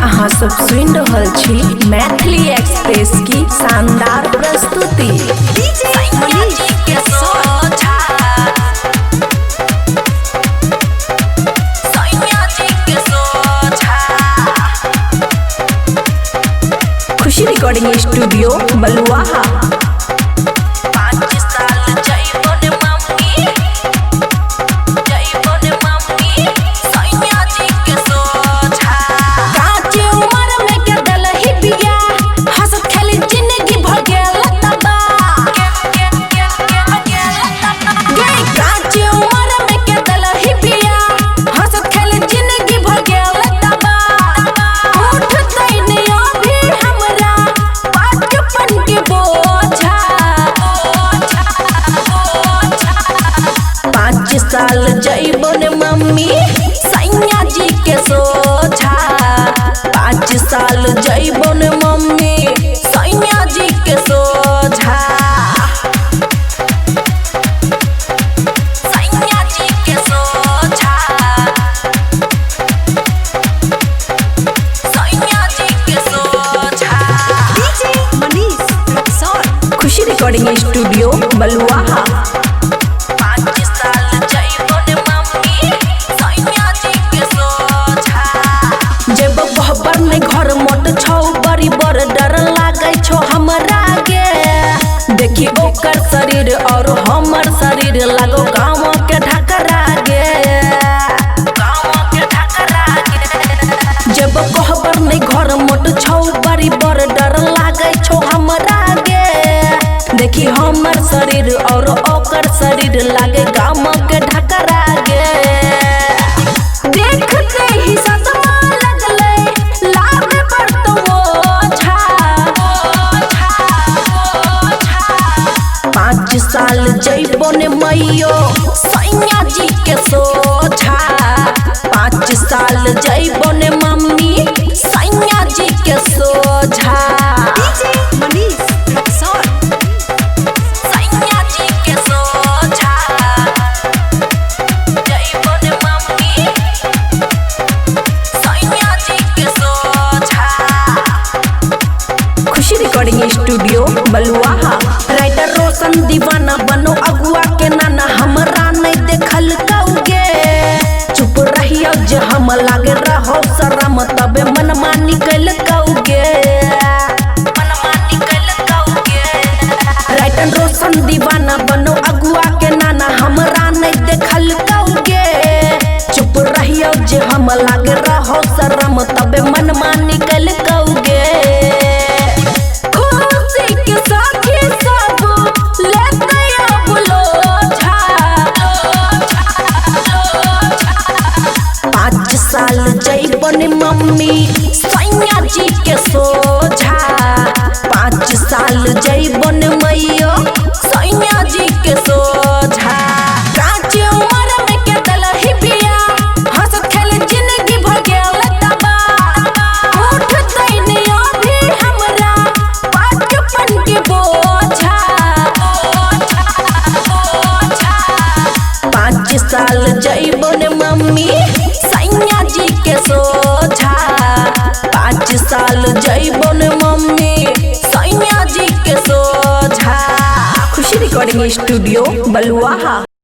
अहाँ सब सुन रहल छी मैथिली एक्सप्रेस की शानदार प्रस्तुति। खुशी रिकॉर्डिंग स्टूडियो बलुआहा। साल जइबन मम्मी सैया जी के सोझा, 5 साल जइबन मम्मी सैया जी के सोझा। सैया जी के सोझा, सैया जी के सोझा। डीजे मनीष रक्सौल। खुशी रिकॉर्डिंग स्टूडियो बलुआहा। घर मोट छौ बड़ी बड़ डर लागे छो हमरा गे, देखी ओकर शरीर और हमर शरीर लागो गाँव के ढकरा गे, गाँव के ढकरा गे। जब कहबर नहीं घर मोट छौ बड़ी बड़ डर लागे छो हमरा गे, देखी हमर शरीर और ओकर शरीर लागे गाँव के ढकरा गे। देखते ही सदमा 5 साल जइबन मैयो सैया जी के सोझा, 5 साल जइबन मम्मी सैया जी के सोझा। डीजे मनीष रक्सौल। सैया जी के सोझा जइबन मम्मी सैया जी के सोझा। खुशी रिकॉर्डिंग स्टूडियो बलुआहा। राइटर रोशन दीवाना बनो अगुआ के नाना हमरा नहीं देखल कौगे, चुप रहियो जे हम लागे रहो शरम तबे मनमा निकल कौगे, मनमा निकल कौगे। राइटर रोशन दीवाना बनो अगुआ के नाना हमरा नहीं देखल कौगे, चुप रहियो जे हम लागे रहो शरम तबे मनमा निकल कौगे। खुशी के साथी 5 साल जइबन मम्मी सैया जी के सोझा, 5 साल जइबन मैयो सैया जी के सोझा। कांच उम्र में के दलही बिया हंसत खेल जिंदगी भर गेल तबा, उठ दैनियो भी हमरा बचपन के बोझा। 5 साल जइबन मम्मी सैया जी के सोझा, 5 साल जइबन मम्मी सैया जी के सोझा। खुशी रिकॉर्डिंग स्टूडियो बलुआहा।